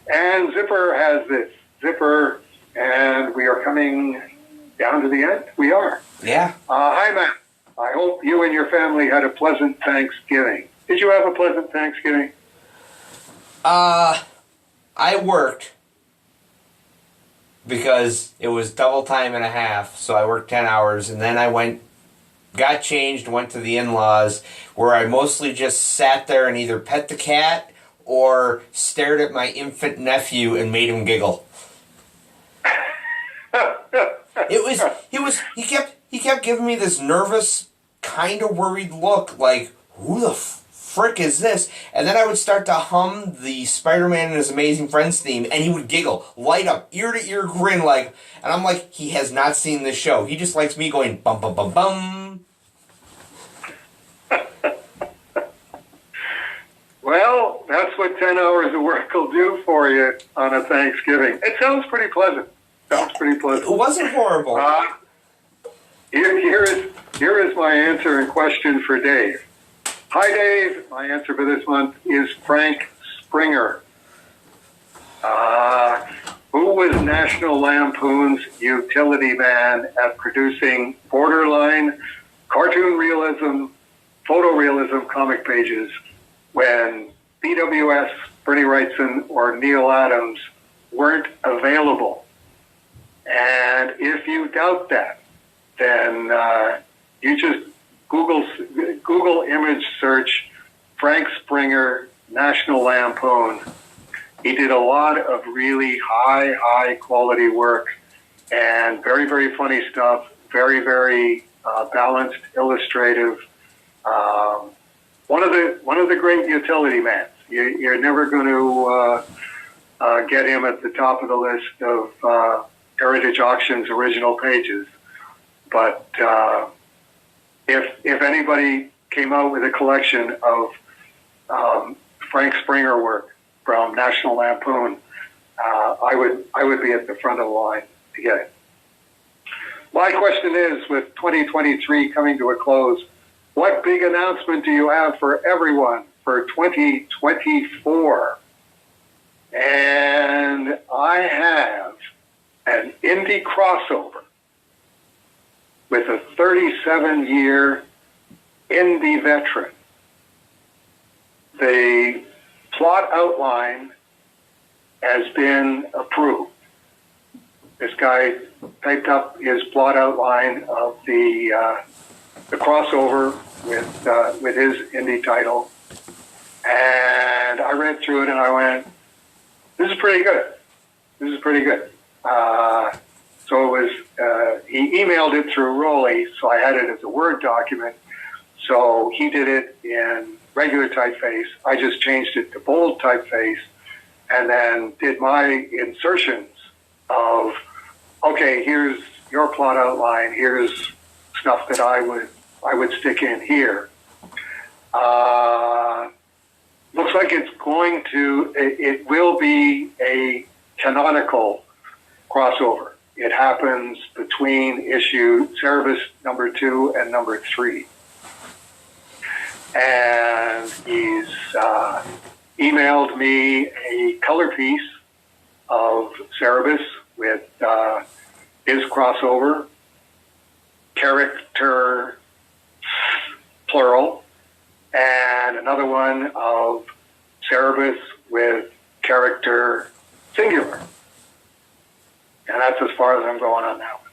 And Zipper has this. Zipper, and we are coming down to the end. We are. Yeah. Hi, Matt. I hope you and your family had a pleasant Thanksgiving. Did you have a pleasant Thanksgiving? I worked because it was double time and a half, so I worked 10 hours, and then I got changed, went to the in-laws, where I mostly just sat there and either pet the cat or stared at my infant nephew and made him giggle. He kept giving me this nervous, kind of worried look, like, who the frick is this? And then I would start to hum the Spider-Man and His Amazing Friends theme, and he would giggle, light up, ear-to-ear grin, like, and I'm like, he has not seen this show. He just likes me going, bum, bum, bum, bum. Well, that's what 10 hours of work will do for you on a Thanksgiving. It sounds pretty pleasant. It wasn't horrible. Here is my answer and question for Dave. Hi, Dave. My answer for this month is Frank Springer, who was National Lampoon's utility man at producing borderline cartoon realism, photorealism comic pages when BWS, Bernie Wrightson, or Neil Adams weren't available. And if you doubt that, then you just Google image search Frank Springer, National Lampoon. He did a lot of really high quality work and very, very funny stuff, very, very balanced, illustrative. One of the great utility men. You're never going to get him at the top of the list of Heritage Auction's original pages. But if anybody came out with a collection of Frank Springer work from National Lampoon, I would be at the front of the line to get it. My question is, with 2023 coming to a close, what big announcement do you have for everyone for 2024? And I have an indie crossover with a 37-year indie veteran. The plot outline has been approved. This guy typed up his plot outline of the crossover with his indie title, and I read through it and I went, "This is pretty good. This is pretty good." So it was. He emailed it through Rolly, so I had it as a Word document. So he did it in regular typeface. I just changed it to bold typeface, and then did my insertions of, okay, here's your plot outline. Here's stuff that I would stick in here. Looks like it will be a canonical crossover. It happens between issue Cerebus number 2 and number 3. And he's emailed me a color piece of Cerebus with his crossover, character plural, and another one of Cerebus with character singular. And that's as far as I'm going on that one.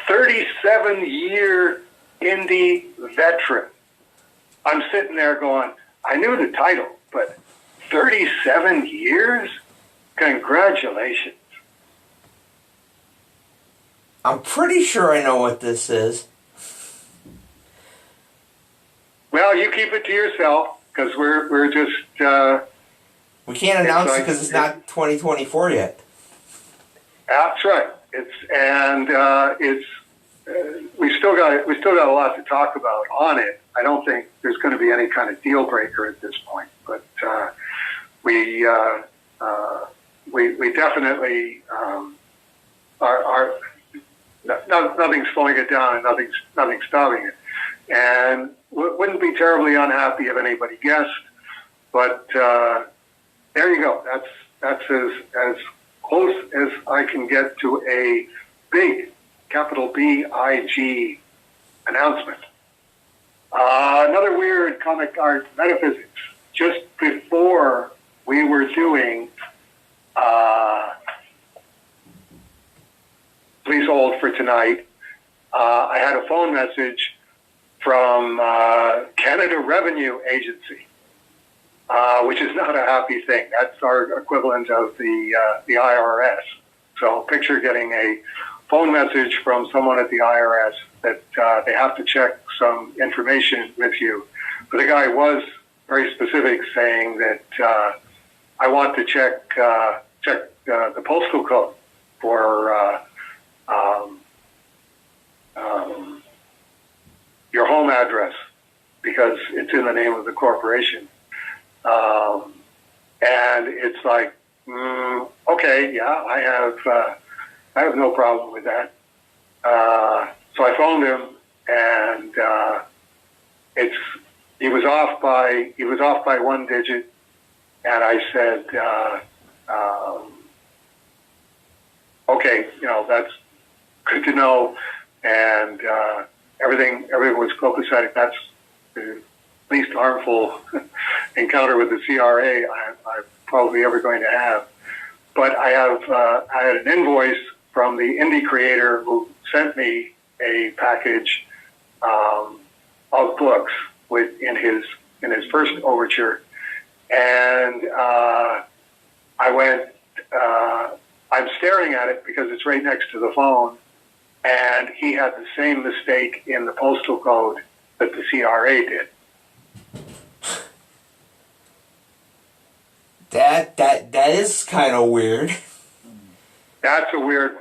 37-year indie veteran. I'm sitting there going, I knew the title, but 37 years? Congratulations. I'm pretty sure I know what this is. Well, you keep it to yourself, because we're just... we can't announce it because it's not 2024 yet. That's right. We still got a lot to talk about on it. I don't think there's going to be any kind of deal breaker at this point, but we definitely are nothing's slowing it down and nothing's stopping it, and wouldn't be terribly unhappy if anybody guessed, but there you go. That's as close as I can get to a big, capital BIG announcement. Another weird comic art metaphysics. Just before we were doing Please Hold for Tonight, I had a phone message from Canada Revenue Agency, which is not a happy thing. That's our equivalent of the IRS. So picture getting a phone message from someone at the IRS that they have to check some information with you. But the guy was very specific, saying that I want to check the postal code for your home address because it's in the name of the corporation. And it's like, okay, yeah, I have no problem with that. So I phoned him, and he was off by one digit, and I said, okay, that's good to know, and everything was copacetic. That's the least harmful encounter with the CRA I'm probably ever going to have. But I had an invoice from the indie creator who sent me a package of books in his first overture, and I went. I'm staring at it because it's right next to the phone, and he had the same mistake in the postal code that the CRA did. That is kind of weird. That's a weird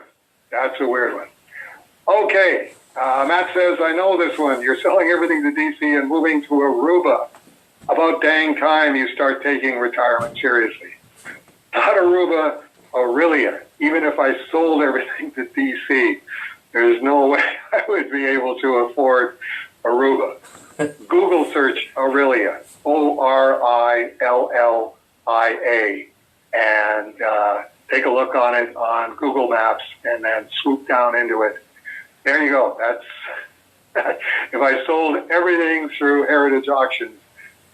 one. Okay, Matt says, I know this one. You're selling everything to DC and moving to Aruba. About dang time you start taking retirement seriously. Not Aruba, Aurelia. Even if I sold everything to DC, there's no way I would be able to afford Aruba. Google search Aurelia, ORILLIA, and take a look on it on Google Maps, and then swoop down into it. There you go. That's if I sold everything through Heritage Auctions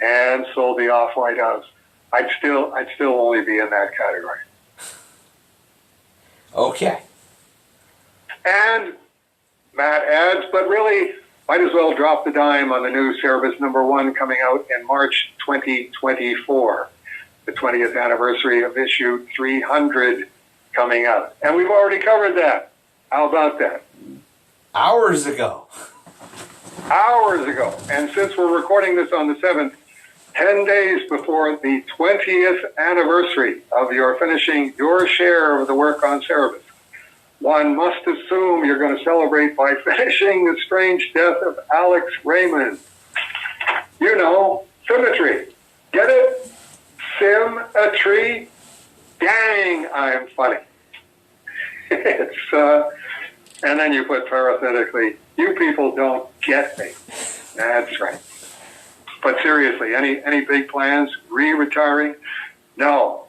and sold the Off-White House, I'd still only be in that category. Okay. And Matt adds, but really, might as well drop the dime on the new Cerebus #1 coming out in March 2024, the 20th anniversary of issue 300 coming out. And we've already covered that. How about that? Hours ago. And since we're recording this on the 7th, 10 days before the 20th anniversary of your finishing your share of the work on Cerebus, one must assume you're going to celebrate by finishing The Strange Death of Alex Raymond. You know, symmetry. Get it? Sim-a-tree? Dang, I'm funny. It's, and then you put parenthetically, you people don't get me. That's right. But seriously, any big plans? Retiring? No,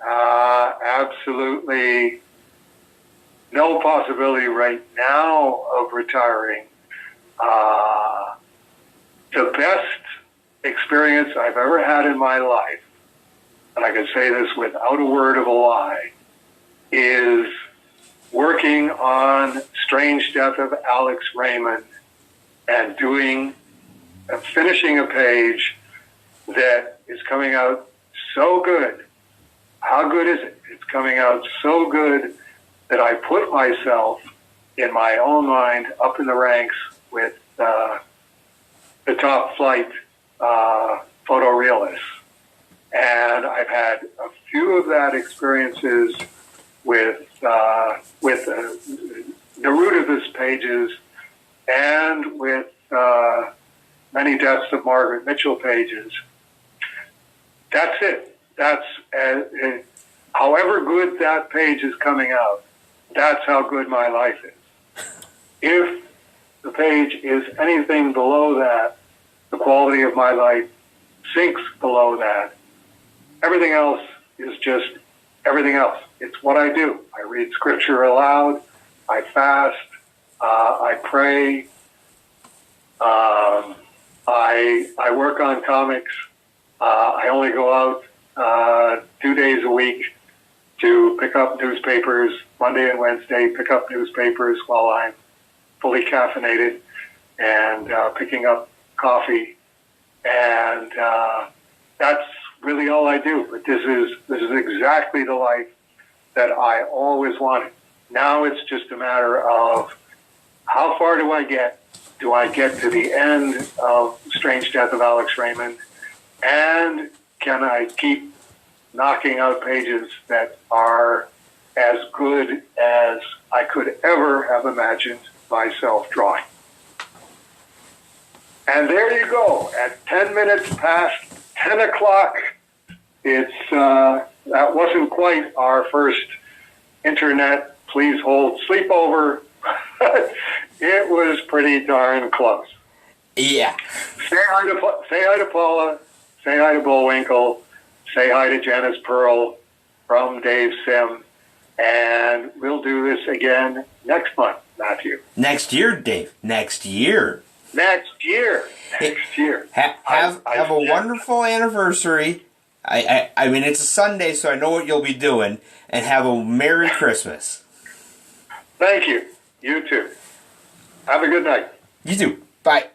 absolutely no possibility right now of retiring. The best experience I've ever had in my life, and I can say this without a word of a lie, is working on Strange Death of Alex Raymond and finishing a page that is coming out so good. How good is it? It's coming out so good that I put myself, in my own mind, up in the ranks with the top flight photorealists. And I've had a few of that experiences with the Rudibus pages and with Many Deaths of Margaret Mitchell pages. That's it. That's however good that page is coming out, that's how good my life is. If the page is anything below that, the quality of my life sinks below that. Everything else is just everything else. It's what I do. I read scripture aloud. I fast. I pray. I work on comics. I only go out 2 days a week to pick up newspapers, Monday and Wednesday, pick up newspapers while I'm fully caffeinated and picking up coffee. And that's really all I do. But this is exactly the life that I always wanted. Now it's just a matter of how far do I get? Do I get to the end of Strange Death of Alex Raymond? And can I keep knocking out pages that are as good as I could ever have imagined myself drawing? And there you go. At 10 minutes past 10 o'clock, it's that wasn't quite our first internet please hold sleepover. It was pretty darn close. Yeah. Say hi to Paula. Say hi to Bullwinkle. Say hi to Janice Pearl from Dave Sim. And we'll do this again next month, Matthew. Next year, Dave. Next year. Next year. Next year. Have a wonderful anniversary. I mean, it's a Sunday, so I know what you'll be doing. And have a Merry Christmas. Thank you. You too. Have a good night. You too. Bye.